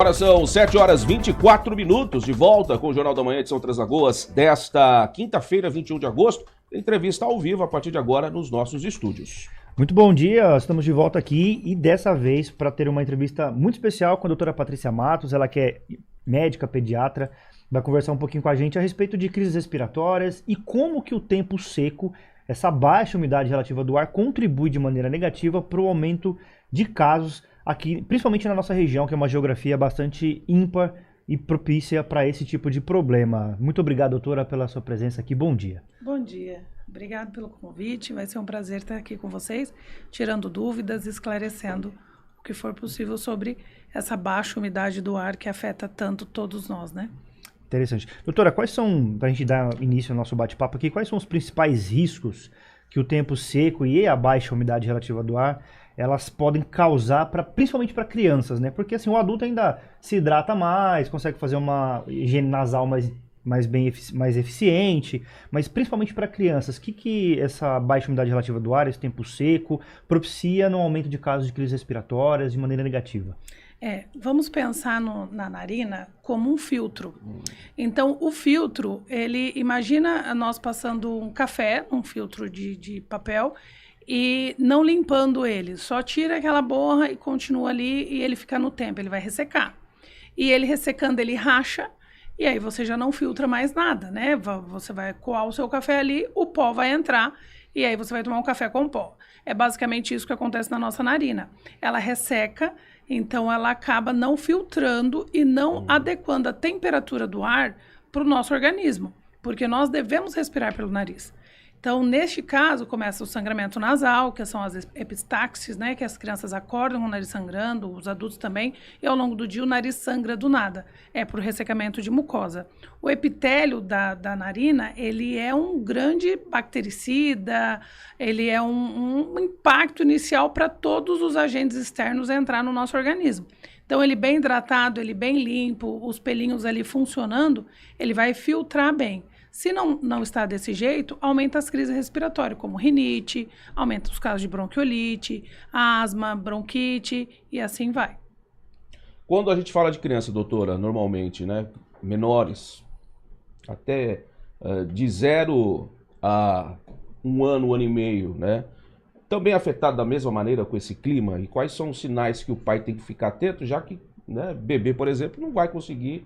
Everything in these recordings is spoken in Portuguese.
Agora são 7 horas 24 minutos, de volta com o Jornal da Manhã de São Três Lagoas, desta quinta-feira, 21 de agosto. Entrevista ao vivo a partir de agora nos nossos estúdios. Muito bom dia, estamos de volta aqui e dessa vez para ter uma entrevista muito especial com a doutora Patrícia Matos, ela que é médica, pediatra, vai conversar um pouquinho com a gente a respeito de crises respiratórias e como que o tempo seco, essa baixa umidade relativa do ar, contribui de maneira negativa para o aumento de casos aqui, principalmente na nossa região, que é uma geografia bastante ímpar e propícia para esse tipo de problema. Muito obrigado, doutora, pela sua presença aqui. Bom dia. Bom dia. Obrigado pelo convite. Vai ser um prazer estar aqui com vocês, tirando dúvidas, esclarecendo o que for possível sobre essa baixa umidade do ar que afeta tanto todos nós, né? Interessante. Doutora, quais são, para a gente dar início ao nosso bate-papo aqui, quais são os principais riscos que o tempo seco e a baixa umidade relativa do ar elas podem causar, principalmente para crianças, né? Porque assim, o adulto ainda se hidrata mais, consegue fazer uma higiene nasal mais eficiente, mas principalmente para crianças, o que essa baixa umidade relativa do ar, esse tempo seco, propicia no aumento de casos de crises respiratórias de maneira negativa? Vamos pensar na narina como um filtro. Então, o filtro, imagina nós passando um café, um filtro de papel, e não limpando ele, só tira aquela borra e continua ali e ele fica no tempo, ele vai ressecar. E ele ressecando, ele racha e aí você já não filtra mais nada, né? Você vai coar o seu café ali, o pó vai entrar e aí você vai tomar um café com pó. É basicamente isso que acontece na nossa narina. Ela resseca, então ela acaba não filtrando e não adequando a temperatura do ar para o nosso organismo, porque nós devemos respirar pelo nariz. Então, neste caso, começa o sangramento nasal, que são as epistaxes, né? Que as crianças acordam com o nariz sangrando, os adultos também, e ao longo do dia o nariz sangra do nada. É por ressecamento de mucosa. O epitélio da narina, ele é um grande bactericida, ele é um impacto inicial para todos os agentes externos entrar no nosso organismo. Então, ele bem hidratado, ele bem limpo, os pelinhos ali funcionando, ele vai filtrar bem. Se não está desse jeito, aumenta as crises respiratórias, como rinite, aumenta os casos de bronquiolite, asma, bronquite e assim vai. Quando a gente fala de criança, doutora, normalmente, né, menores, até de 0 a 1 ano, 1 ano e meio, né, também afetado da mesma maneira com esse clima? E quais são os sinais que o pai tem que ficar atento, já que, né, bebê, por exemplo, não vai conseguir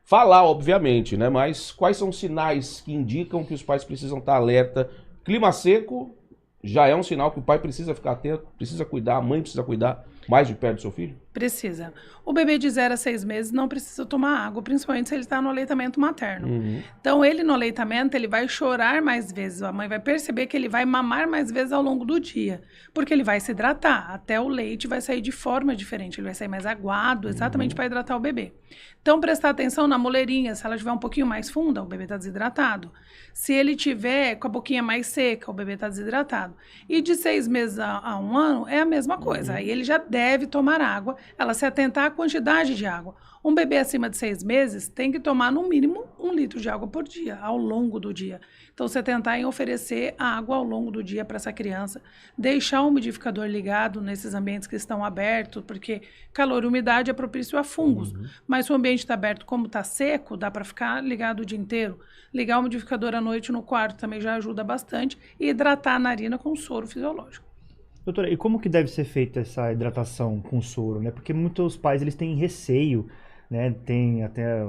falar, obviamente, né? Mas quais são os sinais que indicam que os pais precisam estar alerta? Clima seco já é um sinal que o pai precisa ficar atento, precisa cuidar, a mãe precisa cuidar mais de perto do seu filho? Precisa. O bebê de 0 a 6 meses não precisa tomar água, principalmente se ele está no aleitamento materno. Então, ele no aleitamento, ele vai chorar mais vezes. A mãe vai perceber que ele vai mamar mais vezes ao longo do dia, porque ele vai se hidratar. Até o leite vai sair de forma diferente, ele vai sair mais aguado, exatamente para hidratar o bebê. Então, prestar atenção na moleirinha, se ela estiver um pouquinho mais funda, o bebê está desidratado. Se ele tiver com a boquinha mais seca, o bebê está desidratado. E de 6 meses a 1 ano, é a mesma coisa. Aí ele já deve tomar água, ela se atentar à quantidade de água. Um bebê acima de 6 meses tem que tomar no mínimo 1 litro de água por dia, ao longo do dia. Então, você tentar em oferecer água ao longo do dia para essa criança, deixar o umidificador ligado nesses ambientes que estão abertos, porque calor e umidade é propício a fungos. Mas se o ambiente está aberto, como está seco, dá para ficar ligado o dia inteiro. Ligar o umidificador à noite no quarto também já ajuda bastante e hidratar a narina com soro fisiológico. Doutora, e como que deve ser feita essa hidratação com soro, né? Porque muitos pais, eles têm receio, né? Tem até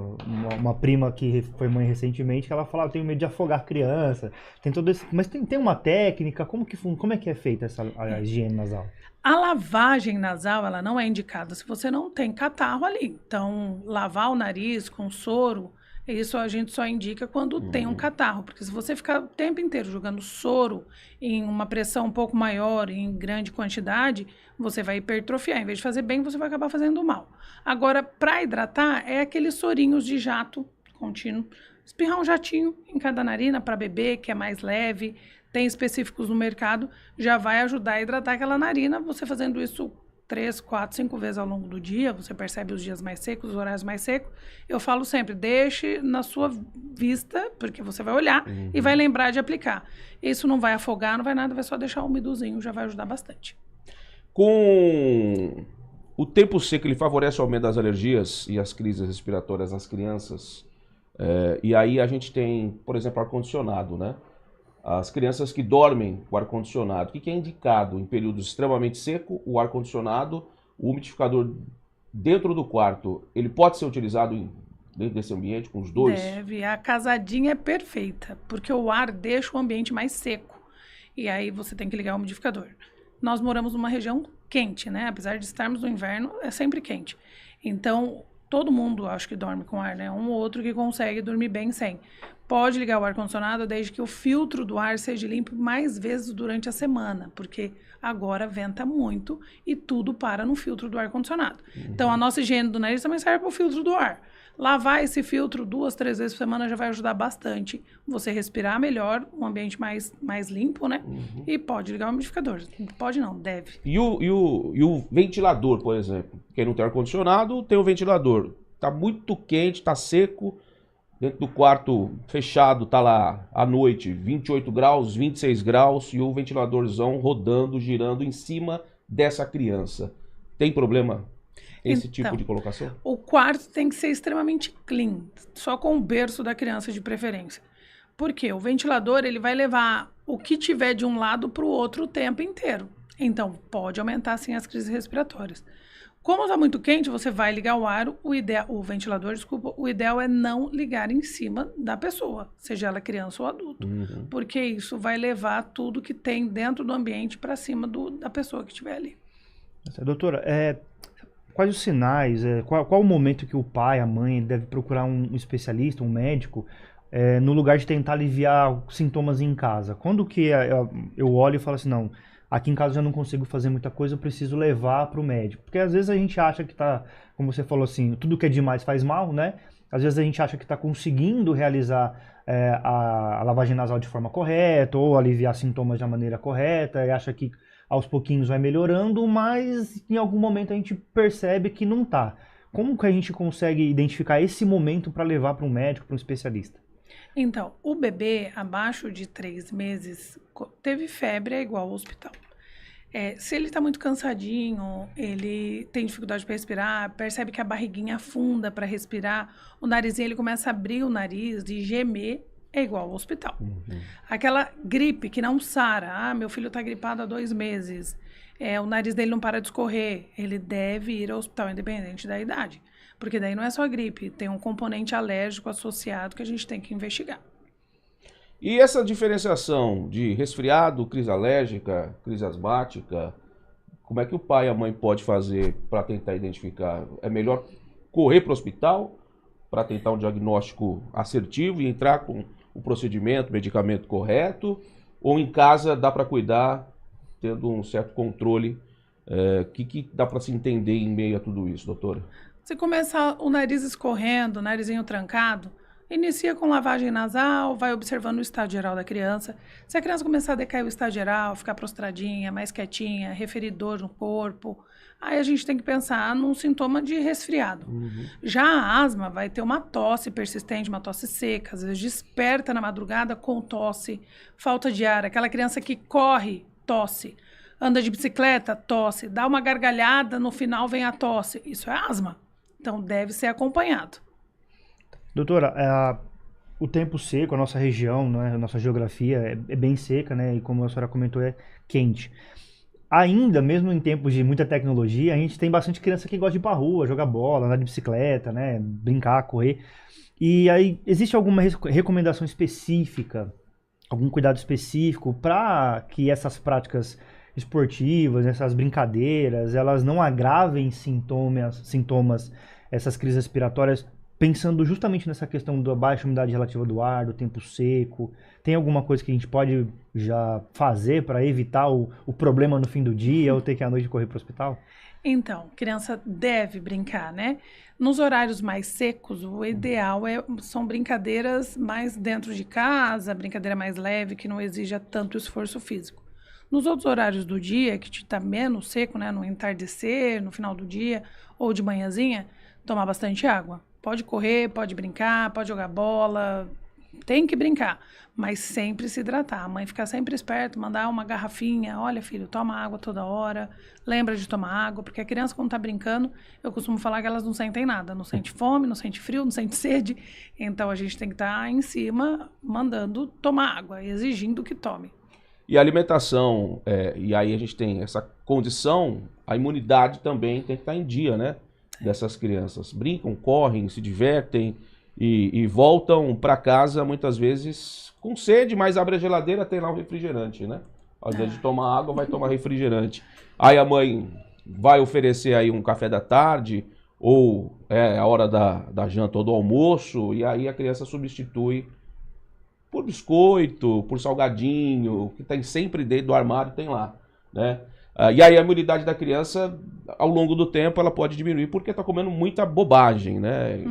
uma prima que foi mãe recentemente que ela fala, eu tenho medo de afogar a criança, tem todo esse... Mas tem uma técnica, como é que é feita a higiene nasal? A lavagem nasal, ela não é indicada se você não tem catarro ali. Então, lavar o nariz com soro, isso a gente só indica quando tem um catarro, porque se você ficar o tempo inteiro jogando soro em uma pressão um pouco maior, em grande quantidade, você vai hipertrofiar. Em vez de fazer bem, você vai acabar fazendo mal. Agora, para hidratar, é aqueles sorinhos de jato contínuo. Espirrar um jatinho em cada narina para bebê, que é mais leve, tem específicos no mercado, já vai ajudar a hidratar aquela narina. Você fazendo isso 3, 4, 5 vezes ao longo do dia, você percebe os dias mais secos, os horários mais secos. Eu falo sempre, deixe na sua vista, porque você vai olhar e vai lembrar de aplicar. Isso não vai afogar, não vai nada, vai só deixar umidozinho, já vai ajudar bastante. Com o tempo seco ele favorece o aumento das alergias e as crises respiratórias nas crianças. E aí a gente tem, por exemplo, ar-condicionado, né? As crianças que dormem com ar-condicionado, o que é indicado em períodos extremamente seco, o ar-condicionado, o umidificador dentro do quarto, ele pode ser utilizado dentro desse ambiente com os dois? Deve, a casadinha é perfeita, porque o ar deixa o ambiente mais seco, e aí você tem que ligar o umidificador. Nós moramos numa região quente, né? Apesar de estarmos no inverno, é sempre quente. Então, todo mundo acho que dorme com ar, né? Um ou outro que consegue dormir bem sem. Pode ligar o ar-condicionado desde que o filtro do ar seja limpo mais vezes durante a semana, porque agora venta muito e tudo para no filtro do ar-condicionado. Então, a nossa higiene do nariz também serve para o filtro do ar. Lavar esse filtro 2, 3 vezes por semana já vai ajudar bastante você respirar melhor, um ambiente mais limpo, né? E pode ligar o umidificador. Pode não, deve. E o ventilador, por exemplo? Quem não tem ar-condicionado, tem o ventilador. Tá muito quente, tá seco. Dentro do quarto fechado, tá lá à noite, 28 graus, 26 graus, e o ventiladorzão rodando, girando em cima dessa criança. Tem problema esse tipo de colocação? O quarto tem que ser extremamente clean, só com o berço da criança de preferência. Porque o ventilador ele vai levar o que tiver de um lado para o outro o tempo inteiro. Então, pode aumentar sim as crises respiratórias. Como está muito quente, você vai ligar o ventilador, o ideal é não ligar em cima da pessoa, seja ela criança ou adulto, porque isso vai levar tudo que tem dentro do ambiente para cima da pessoa que estiver ali. Doutora, quais os sinais, qual o momento que o pai, a mãe deve procurar um especialista, um médico, no lugar de tentar aliviar sintomas em casa? Quando que eu olho e falo assim, não, aqui em casa eu já não consigo fazer muita coisa, eu preciso levar para o médico. Porque às vezes a gente acha que está, como você falou assim, tudo que é demais faz mal, né? Às vezes a gente acha que está conseguindo realizar a lavagem nasal de forma correta, ou aliviar sintomas de maneira correta, e acha que aos pouquinhos vai melhorando, mas em algum momento a gente percebe que não está. Como que a gente consegue identificar esse momento para levar para um médico, para um especialista? Então, o bebê abaixo de 3 meses teve febre, é igual ao hospital. Se ele está muito cansadinho, ele tem dificuldade para respirar, percebe que a barriguinha afunda para respirar, o narizinho ele começa a abrir o nariz e gemer, é igual ao hospital. Aquela gripe que não sara, meu filho está gripado há 2 meses, o nariz dele não para de escorrer, ele deve ir ao hospital, independente da idade. Porque daí não é só gripe, tem um componente alérgico associado que a gente tem que investigar. E essa diferenciação de resfriado, crise alérgica, crise asmática, como é que o pai e a mãe pode fazer para tentar identificar? É melhor correr para o hospital para tentar um diagnóstico assertivo e entrar com o procedimento, medicamento correto? Ou em casa dá para cuidar tendo um certo controle? Que dá para se entender em meio a tudo isso, doutora? Se começar o nariz escorrendo, o narizinho trancado, inicia com lavagem nasal, vai observando o estado geral da criança. Se a criança começar a decair o estado geral, ficar prostradinha, mais quietinha, referir dor no corpo, aí a gente tem que pensar num sintoma de resfriado. Já a asma vai ter uma tosse persistente, uma tosse seca, às vezes desperta na madrugada com tosse, falta de ar, aquela criança que corre, tosse, anda de bicicleta, tosse, dá uma gargalhada, no final vem a tosse, isso é asma. Então, deve ser acompanhado. Doutora, o tempo seco, a nossa região, né, a nossa geografia é bem seca, né? E como a senhora comentou, é quente. Ainda, mesmo em tempos de muita tecnologia, a gente tem bastante criança que gosta de ir pra rua, jogar bola, andar de bicicleta, né? Brincar, correr. E aí, existe alguma recomendação específica, algum cuidado específico para que essas práticas esportivas, essas brincadeiras, elas não agravem sintomas, essas crises respiratórias, pensando justamente nessa questão da baixa umidade relativa do ar, do tempo seco? Tem alguma coisa que a gente pode já fazer para evitar o problema no fim do dia ou ter que à noite correr para o hospital? Então, criança deve brincar, né? Nos horários mais secos, o ideal são brincadeiras mais dentro de casa, brincadeira mais leve, que não exija tanto esforço físico. Nos outros horários do dia, que está menos seco, né? No entardecer, no final do dia ou de manhãzinha, tomar bastante água. Pode correr, pode brincar, pode jogar bola, tem que brincar, mas sempre se hidratar. A mãe ficar sempre esperta, mandar uma garrafinha, olha filho, toma água toda hora, lembra de tomar água, porque a criança quando tá brincando, eu costumo falar que elas não sentem nada, não sente fome, não sente frio, não sente sede, então a gente tem que estar em cima, mandando tomar água, exigindo que tome. E a alimentação, e aí a gente tem essa condição, a imunidade também tem que estar em dia, né? Dessas crianças. Brincam, correm, se divertem e voltam para casa muitas vezes com sede, mas abre a geladeira, tem lá um refrigerante, né? Ao invés de tomar água, vai tomar refrigerante. Aí a mãe vai oferecer aí um café da tarde ou a hora da janta ou do almoço, e aí a criança substitui por biscoito, por salgadinho, que tem sempre dentro do armário, tem lá, né? E aí a imunidade da criança, ao longo do tempo, ela pode diminuir porque está comendo muita bobagem, né?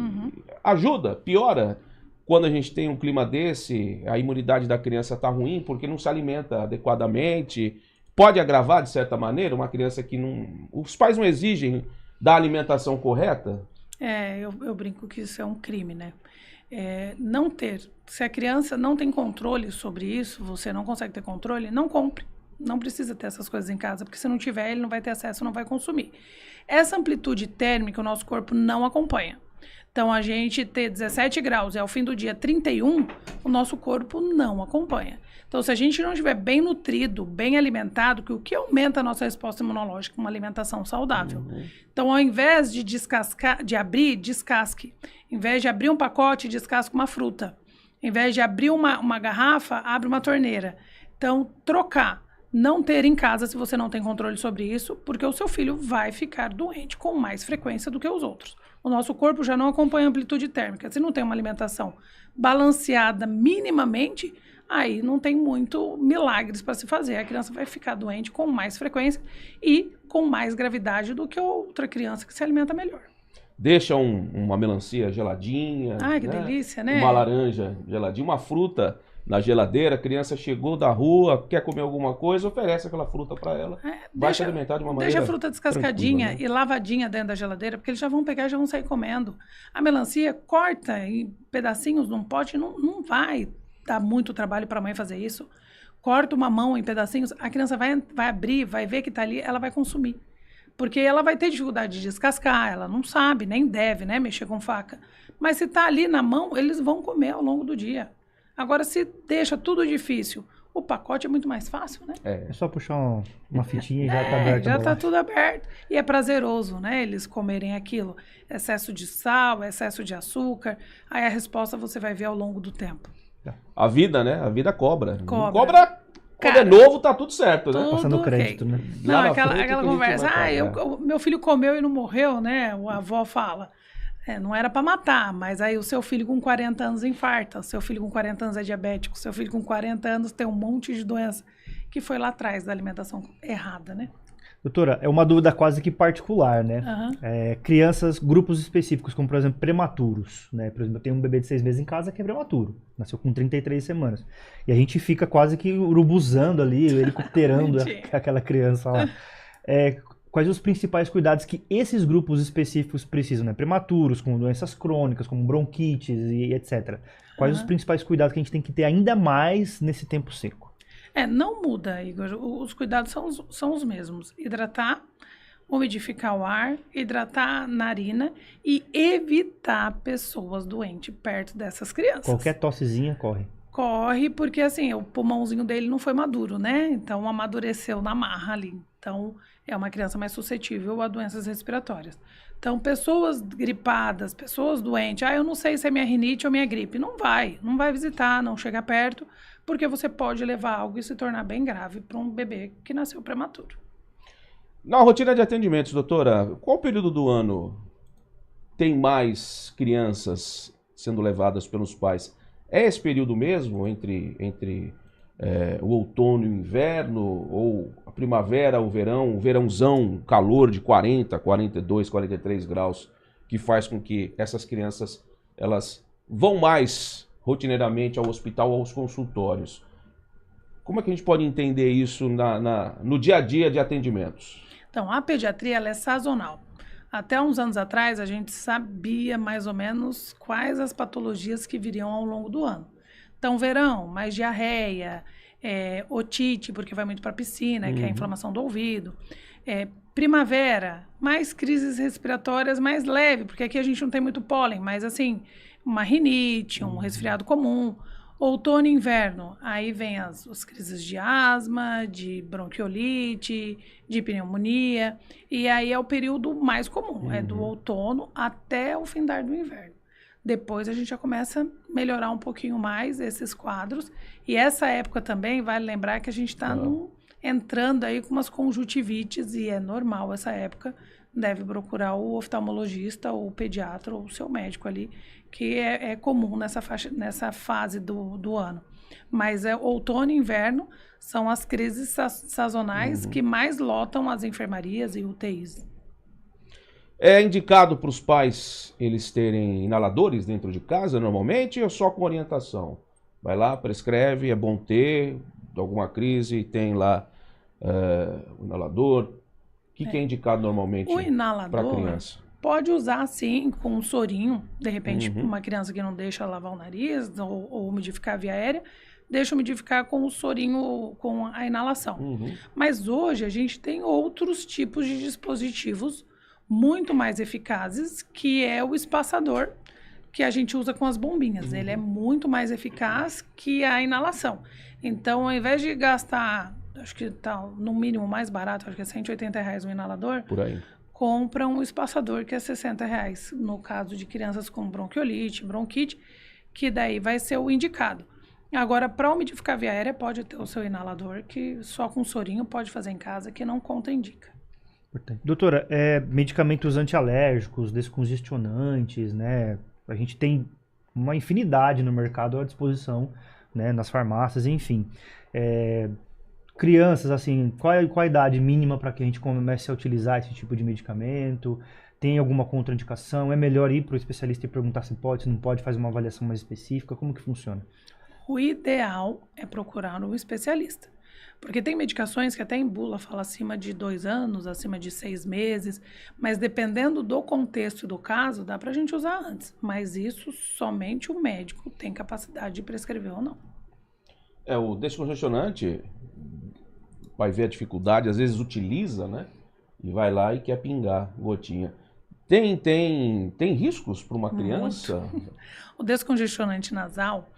Ajuda, piora. Quando a gente tem um clima desse, a imunidade da criança está ruim porque não se alimenta adequadamente. Pode agravar, de certa maneira, uma criança que não... Os pais não exigem da alimentação correta? Eu brinco que isso é um crime, né? Não ter. Se a criança não tem controle sobre isso, você não consegue ter controle, não compre. Não precisa ter essas coisas em casa, porque se não tiver, ele não vai ter acesso, não vai consumir. Essa amplitude térmica o nosso corpo não acompanha. Então, a gente ter 17 graus e ao fim do dia 31, o nosso corpo não acompanha. Então, se a gente não estiver bem nutrido, bem alimentado, que o que aumenta a nossa resposta imunológica? Uma alimentação saudável. Então, ao invés de descascar, de abrir, descasque. Em vez de abrir um pacote, descasque uma fruta. Em vez de abrir uma garrafa, abre uma torneira. Então, trocar. Não ter em casa se você não tem controle sobre isso, porque o seu filho vai ficar doente com mais frequência do que os outros. O nosso corpo já não acompanha a amplitude térmica. Se não tem uma alimentação balanceada minimamente, aí não tem muito milagres para se fazer. A criança vai ficar doente com mais frequência e com mais gravidade do que outra criança que se alimenta melhor. Deixa uma melancia geladinha. Ai, que delícia, né? Uma laranja geladinha, uma fruta na geladeira, a criança chegou da rua, quer comer alguma coisa, oferece aquela fruta para ela. Vai se alimentar de uma maneira Deixa a fruta descascadinha, né? E lavadinha dentro da geladeira, porque eles já vão pegar e já vão sair comendo. A melancia, corta em pedacinhos num pote, não vai dar muito trabalho para a mãe fazer isso. Corta uma mão em pedacinhos, a criança vai abrir, vai ver que está ali, ela vai consumir. Porque ela vai ter dificuldade de descascar, ela não sabe, nem deve, né, mexer com faca. Mas se está ali na mão, eles vão comer ao longo do dia. Agora, se deixa tudo difícil, o pacote é muito mais fácil, né? É só puxar uma fitinha e já tá aberto. Já tá tudo aberto. E é prazeroso, né? Eles comerem aquilo. Excesso de sal, excesso de açúcar. Aí a resposta você vai ver ao longo do tempo. A vida, né? A vida cobra. Cobra. Quando é novo, tá tudo certo, né? Passando crédito, né? Não, aquela conversa. Meu filho comeu e não morreu, né? A avó fala. Não era para matar, mas aí o seu filho com 40 anos infarta, o seu filho com 40 anos é diabético, o seu filho com 40 anos tem um monte de doença que foi lá atrás da alimentação errada, né? Doutora, é uma dúvida quase que particular, né? Crianças, grupos específicos, como por exemplo prematuros, né? Por exemplo, eu tenho um bebê de 6 meses em casa que é prematuro, nasceu com 33 semanas. E a gente fica quase que urubuzando ali, helicopterando aquela criança lá. Quais os principais cuidados que esses grupos específicos precisam, né? Prematuros, com doenças crônicas, como bronquites e etc. Quais os principais cuidados que a gente tem que ter ainda mais nesse tempo seco? Não muda, Igor. Os cuidados são os mesmos. Hidratar, umidificar o ar, hidratar a narina e evitar pessoas doentes perto dessas crianças. Qualquer tossezinha corre. Corre porque, assim, o pulmãozinho dele não foi maduro, né? Então, amadureceu na marra ali. Então, é uma criança mais suscetível a doenças respiratórias. Então, pessoas gripadas, pessoas doentes, eu não sei se é minha rinite ou minha gripe. Não vai visitar, não chega perto, porque você pode levar algo e se tornar bem grave para um bebê que nasceu prematuro. Na rotina de atendimentos, doutora, qual período do ano tem mais crianças sendo levadas pelos pais? É esse período mesmo, entre o outono e o inverno, ou a primavera, o verão, o verãozão, calor de 40, 42, 43 graus, que faz com que essas crianças elas vão mais rotineiramente ao hospital ou aos consultórios? Como é que a gente pode entender isso no dia a dia de atendimentos? Então, a pediatria ela é sazonal. Até uns anos atrás, a gente sabia mais ou menos quais as patologias que viriam ao longo do ano. Então, verão, mais diarreia, otite, porque vai muito para a piscina, que é a inflamação do ouvido. Primavera, mais crises respiratórias mais leve, porque aqui a gente não tem muito pólen, mas assim, uma rinite, um resfriado comum. Outono e inverno, aí vem as crises de asma, de bronquiolite, de pneumonia, e aí é o período mais comum, é do outono até o findar do inverno. Depois a gente já começa a melhorar um pouquinho mais esses quadros, e essa época também, vale lembrar que a gente está entrando aí com umas conjuntivites, e é normal essa época, deve procurar o oftalmologista, ou o pediatra, ou o seu médico ali, que é comum nessa fase do ano. Mas outono e inverno são as crises sazonais que mais lotam as enfermarias e UTIs. É indicado para os pais eles terem inaladores dentro de casa, normalmente, ou só com orientação? Vai lá, prescreve, é bom ter, alguma crise, tem lá o inalador. O que é indicado normalmente para a criança? Pode usar, sim, com um sorinho. De repente, uma criança que não deixa lavar o nariz ou umidificar a via aérea, deixa umidificar com o sorinho, com a inalação. Mas hoje a gente tem outros tipos de dispositivos muito mais eficazes, que é o espaçador, que a gente usa com as bombinhas. Ele é muito mais eficaz que a inalação. Então, ao invés de gastar, acho que tá no mínimo mais barato, acho que é R$180 o inalador, por aí, compra um espaçador que é R$60, no caso de crianças com bronquiolite, bronquite, que daí vai ser o indicado. Agora, para umidificar a via aérea, pode ter o seu inalador, que só com sorinho pode fazer em casa, que não contraindica. Doutora, medicamentos antialérgicos, descongestionantes, né? A gente tem uma infinidade no mercado à disposição, né? Nas farmácias, enfim. Crianças, assim, qual a idade mínima para que a gente comece a utilizar esse tipo de medicamento? Tem alguma contraindicação? É melhor ir para o especialista e perguntar se pode, se não pode, fazer uma avaliação mais específica? Como que funciona? O ideal é procurar um especialista. Porque tem medicações que até em bula fala acima de 2 anos, acima de 6 meses, mas dependendo do contexto e do caso, dá para a gente usar antes. Mas isso somente o médico tem capacidade de prescrever ou não. O descongestionante, vai ver a dificuldade, às vezes utiliza, né? E vai lá e quer pingar gotinha. Tem riscos para uma criança? Muito. O descongestionante nasal,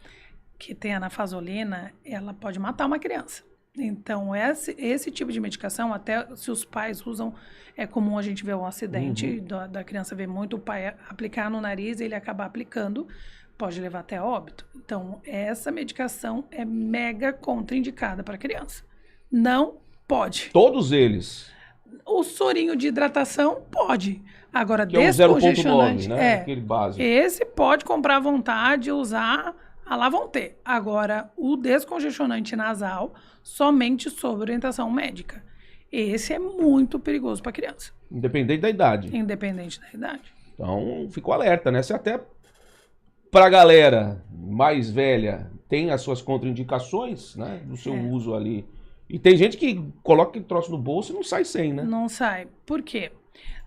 que tem a anafazolina, ela pode matar uma criança. Então, esse tipo de medicação, até se os pais usam, é comum a gente ver um acidente da criança ver muito o pai aplicar no nariz e ele acabar aplicando, pode levar até óbito. Então, essa medicação é mega contraindicada para criança. Não pode. Todos eles? O sorinho de hidratação pode. Agora, que descongestionante, é o 0,9, né? Aquele básico. Esse pode comprar à vontade, usar, lá vão ter. Agora, o descongestionante nasal, somente sob orientação médica. Esse é muito perigoso para criança. Independente da idade. Independente da idade. Então, ficou alerta, né? Se até para a galera mais velha tem as suas contraindicações, né? Do seu uso ali. E tem gente que coloca aquele troço no bolso e não sai sem, né? Não sai. Por quê?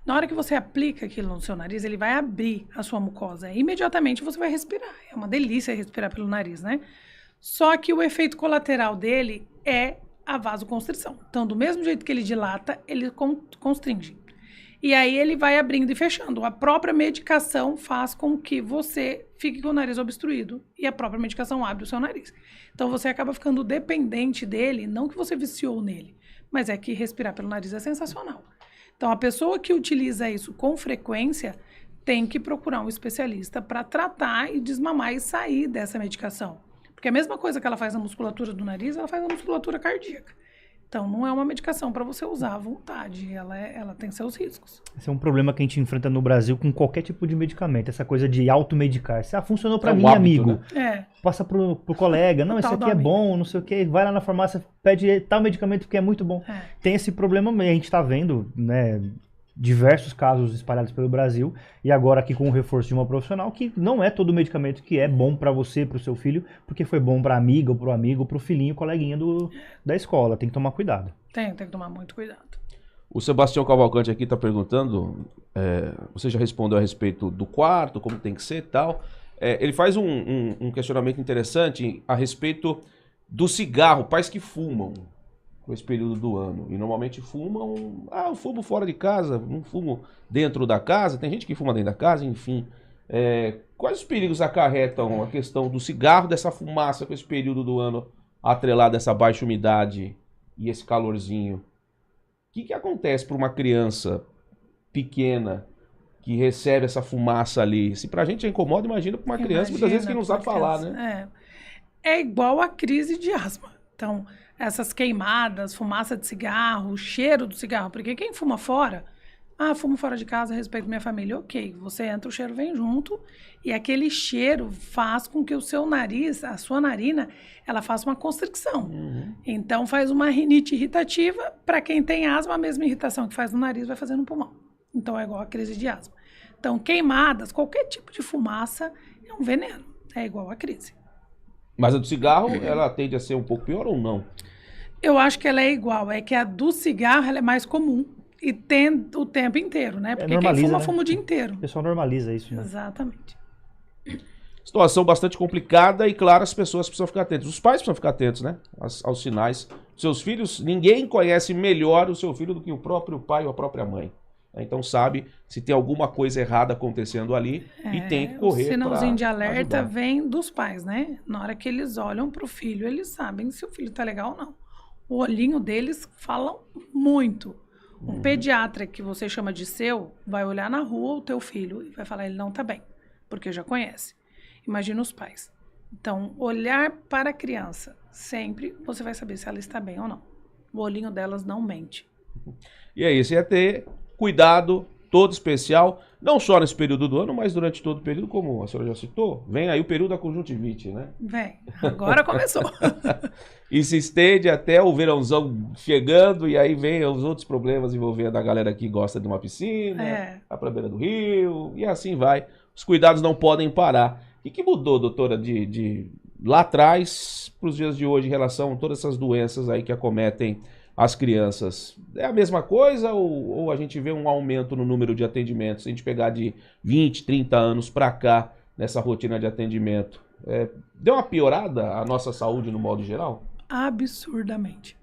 Na hora que você aplica aquilo no seu nariz, ele vai abrir a sua mucosa. E imediatamente você vai respirar. É uma delícia respirar pelo nariz, né? Só que o efeito colateral dele é a vasoconstrição. Então, do mesmo jeito que ele dilata, ele constringe. E aí ele vai abrindo e fechando. A própria medicação faz com que você fique com o nariz obstruído. E a própria medicação abre o seu nariz. Então, você acaba ficando dependente dele, não que você viciou nele, mas é que respirar pelo nariz é sensacional. Então, a pessoa que utiliza isso com frequência tem que procurar um especialista para tratar e desmamar e sair dessa medicação. Porque a mesma coisa que ela faz na musculatura do nariz, ela faz na musculatura cardíaca. Então, não é uma medicação para você usar à vontade, ela tem seus riscos. Esse é um problema que a gente enfrenta no Brasil com qualquer tipo de medicamento, essa coisa de automedicar. Funcionou para mim, hábito, amigo. Né? Passa pro colega, não, esse aqui é bom, não sei o quê, vai lá na farmácia, pede tal medicamento que é muito bom. Tem esse problema, a gente está vendo, né, diversos casos espalhados pelo Brasil, e agora aqui com o reforço de uma profissional, que não é todo medicamento que é bom para você, para o seu filho, porque foi bom para a amiga, ou para o amigo, ou para o filhinho, coleguinha da escola. Tem que tomar cuidado. Tem que tomar muito cuidado. O Sebastião Cavalcante aqui está perguntando, você já respondeu a respeito do quarto, como tem que ser e tal, Ele faz um questionamento interessante a respeito do cigarro, pais que fumam com esse período do ano. E normalmente fumam, eu fumo fora de casa, não fumo dentro da casa. Tem gente que fuma dentro da casa, enfim. Quais os perigos acarretam a questão do cigarro, dessa fumaça com esse período do ano atrelado a essa baixa umidade e esse calorzinho? O que acontece para uma criança pequena que recebe essa fumaça ali? Se pra gente é incomoda, imagina para uma criança muitas vezes que não sabe falar, né? É igual a crise de asma. Então, essas queimadas, fumaça de cigarro, o cheiro do cigarro, porque quem fuma fora, fumo fora de casa, respeito minha família, ok, você entra, o cheiro vem junto, e aquele cheiro faz com que o seu nariz, a sua narina, ela faça uma constricção. Então, faz uma rinite irritativa, para quem tem asma, a mesma irritação que faz no nariz vai fazer no pulmão. Então, é igual a crise de asma. Então, queimadas, qualquer tipo de fumaça é um veneno, é igual a crise. Mas a do cigarro, ela tende a ser um pouco pior ou não? Eu acho que ela é igual, é que a do cigarro ela é mais comum e tem o tempo inteiro, né? Porque quem fuma, fuma o dia inteiro. O pessoal normaliza isso, né? Exatamente. Situação bastante complicada e, claro, as pessoas precisam ficar atentas. Os pais precisam ficar atentos, né? Aos sinais. Seus filhos, ninguém conhece melhor o seu filho do que o próprio pai ou a própria mãe. Então sabe se tem alguma coisa errada acontecendo ali e tem que correr. O sinalzinho de alerta vem dos pais, né? Na hora que eles olham para o filho, eles sabem se o filho tá legal ou não. O olhinho deles fala muito. Um pediatra que você chama de seu vai olhar na rua o teu filho e vai falar ele não tá bem, porque já conhece. Imagina os pais. Então, olhar para a criança, sempre você vai saber se ela está bem ou não. O olhinho delas não mente. E é isso, é ter cuidado todo especial, não só nesse período do ano, mas durante todo o período, como a senhora já citou, vem aí o período da conjuntivite, né? Vem, agora começou. E se estende até o verãozão chegando, e aí vem os outros problemas envolvendo a galera que gosta de uma piscina, a pra beira do rio, e assim vai. Os cuidados não podem parar. O que mudou, doutora, de lá atrás para os dias de hoje em relação a todas essas doenças aí que acometem as crianças? É a mesma coisa ou a gente vê um aumento no número de atendimentos? Se a gente pegar de 20, 30 anos para cá, nessa rotina de atendimento, deu uma piorada a nossa saúde no modo geral? Absurdamente.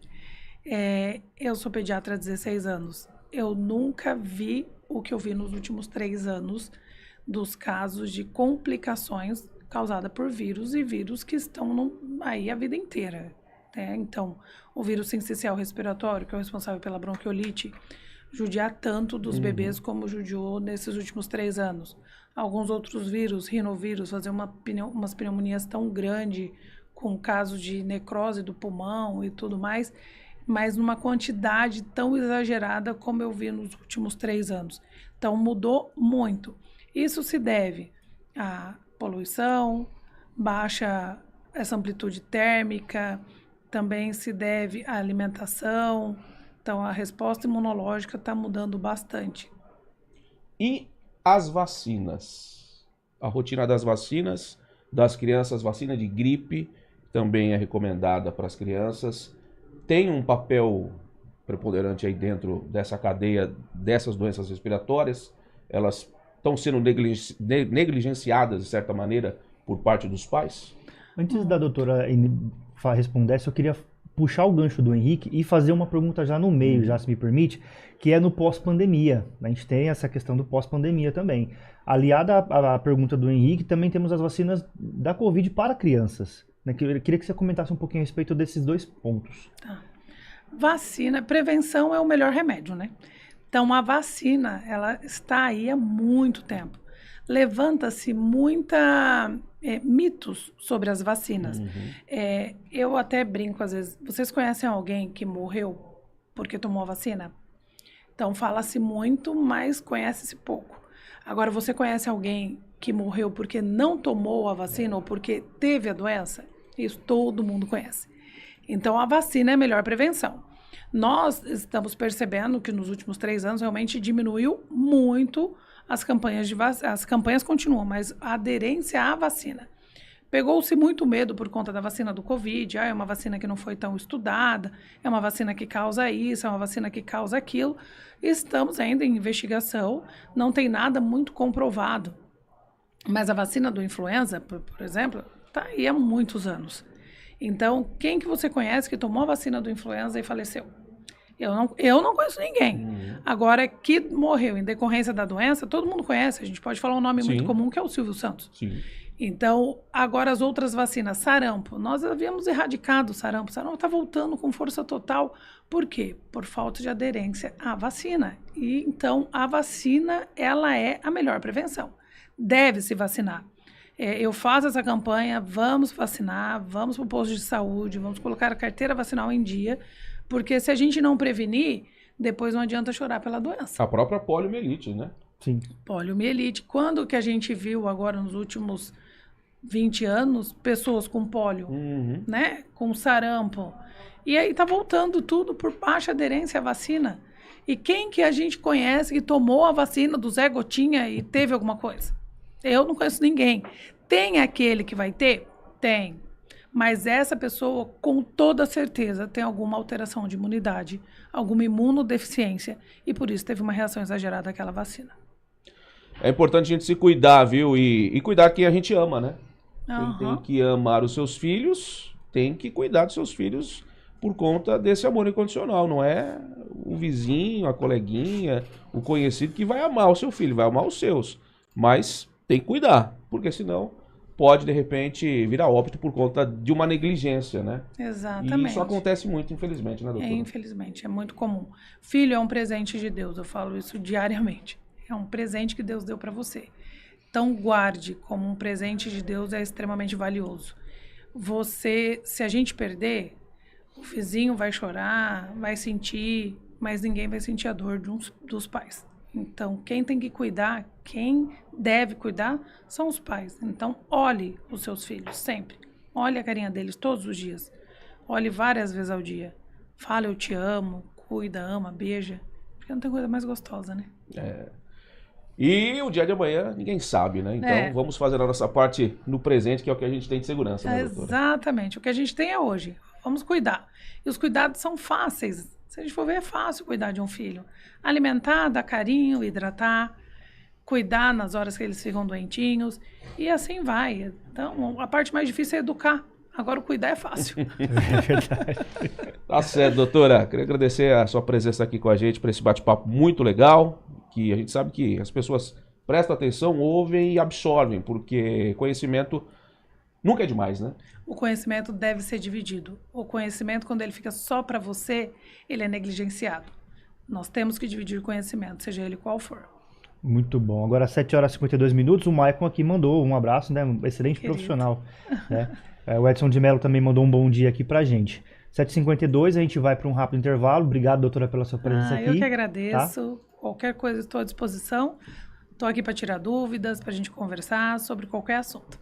Eu sou pediatra há 16 anos. Eu nunca vi o que eu vi nos últimos 3 anos dos casos de complicações causadas por vírus e vírus que estão aí a vida inteira. Então, o vírus sincicial respiratório, que é o responsável pela bronquiolite, judia tanto dos bebês como judiou nesses últimos 3 anos. Alguns outros vírus, rinovírus, fazer umas pneumonias tão grandes, com casos de necrose do pulmão e tudo mais, mas numa quantidade tão exagerada como eu vi nos últimos 3 anos. Então, mudou muito. Isso se deve à poluição, baixa essa amplitude térmica, também se deve à alimentação. Então, a resposta imunológica está mudando bastante. E as vacinas? A rotina das vacinas, das crianças, vacina de gripe, também é recomendada para as crianças. Tem um papel preponderante aí dentro dessa cadeia dessas doenças respiratórias. Elas estão sendo negligenciadas, de certa maneira, por parte dos pais? Antes da doutora responder, eu queria puxar o gancho do Henrique e fazer uma pergunta já no meio, já se me permite, que é no pós-pandemia. A gente tem essa questão do pós-pandemia também. Aliada à pergunta do Henrique, também temos as vacinas da Covid para crianças. Eu queria que você comentasse um pouquinho a respeito desses 2 pontos. Tá. Vacina, prevenção é o melhor remédio, né? Então, a vacina, ela está aí há muito tempo. Levanta-se mitos sobre as vacinas. Eu até brinco às vezes. Vocês conhecem alguém que morreu porque tomou a vacina? Então, fala-se muito, mas conhece-se pouco. Agora, você conhece alguém que morreu porque não tomou a vacina ou porque teve a doença? Isso todo mundo conhece. Então, a vacina é a melhor prevenção. Nós estamos percebendo que nos últimos 3 anos realmente diminuiu muito as campanhas de vacina. As campanhas continuam, mas a aderência à vacina. Pegou-se muito medo por conta da vacina do Covid. É uma vacina que não foi tão estudada, é uma vacina que causa isso, é uma vacina que causa aquilo. Estamos ainda em investigação, não tem nada muito comprovado. Mas a vacina do influenza, por exemplo, tá aí há muitos anos. Então, quem que você conhece que tomou a vacina do influenza e faleceu? Eu não conheço ninguém. Agora, que morreu em decorrência da doença, todo mundo conhece. A gente pode falar um nome Sim. muito comum, que é o Silvio Santos. Sim. Então, agora as outras vacinas, sarampo, nós havíamos erradicado o sarampo. O sarampo está voltando com força total. Por quê? Por falta de aderência à vacina. E então, a vacina, ela é a melhor prevenção. Deve se vacinar. Eu faço essa campanha, vamos vacinar, vamos para o posto de saúde, vamos colocar a carteira vacinal em dia, porque se a gente não prevenir, depois não adianta chorar pela doença. A própria poliomielite, né? Sim. Poliomielite. Quando que a gente viu agora nos últimos 20 anos pessoas com polio, né? Com sarampo. E aí tá voltando tudo por baixa aderência à vacina. E quem que a gente conhece que tomou a vacina do Zé Gotinha e teve alguma coisa? Eu não conheço ninguém. Tem aquele que vai ter? Tem. Mas essa pessoa, com toda certeza, tem alguma alteração de imunidade, alguma imunodeficiência, e por isso teve uma reação exagerada àquela vacina. É importante a gente se cuidar, viu? E cuidar quem a gente ama, né? Quem tem Aham. que amar os seus filhos, tem que cuidar dos seus filhos por conta desse amor incondicional. Não é o vizinho, a coleguinha, o conhecido que vai amar o seu filho, vai amar os seus. Mas tem que cuidar, porque senão pode, de repente, virar óbito por conta de uma negligência, né? Exatamente. E isso acontece muito, infelizmente, né, doutora? Infelizmente, é muito comum. Filho é um presente de Deus, eu falo isso diariamente. É um presente que Deus deu para você. Então, guarde como um presente de Deus, é extremamente valioso. Se a gente perder, o vizinho vai chorar, vai sentir, mas ninguém vai sentir a dor dos pais. Então, quem tem que cuidar, quem deve cuidar, são os pais. Então, olhe os seus filhos, sempre. Olhe a carinha deles todos os dias. Olhe várias vezes ao dia. Fala, eu te amo, cuida, ama, beija. Porque não tem coisa mais gostosa, né? E o dia de amanhã ninguém sabe, né? Então vamos fazer a nossa parte no presente, que é o que a gente tem de segurança, né, doutora? Exatamente. O que a gente tem é hoje. Vamos cuidar. E os cuidados são fáceis. Se a gente for ver, é fácil cuidar de um filho. Alimentar, dar carinho, hidratar, cuidar nas horas que eles ficam doentinhos. E assim vai. Então, a parte mais difícil é educar. Agora, o cuidar é fácil. É verdade. Tá certo, doutora. Queria agradecer a sua presença aqui com a gente para esse bate-papo muito legal, que a gente sabe que as pessoas prestam atenção, ouvem e absorvem, porque conhecimento nunca é demais, né? O conhecimento deve ser dividido. O conhecimento, quando ele fica só para você, ele é negligenciado. Nós temos que dividir o conhecimento, seja ele qual for. Muito bom. Agora, 7 horas e 52 minutos, o Maicon aqui mandou um abraço, né? Um excelente Querido. Profissional. Né? O Edson de Mello também mandou um bom dia aqui pra gente. 7h52, a gente vai para um rápido intervalo. Obrigado, doutora, pela sua presença aqui. Eu que agradeço. Tá? Qualquer coisa, estou à disposição. Estou aqui para tirar dúvidas, para a gente conversar sobre qualquer assunto.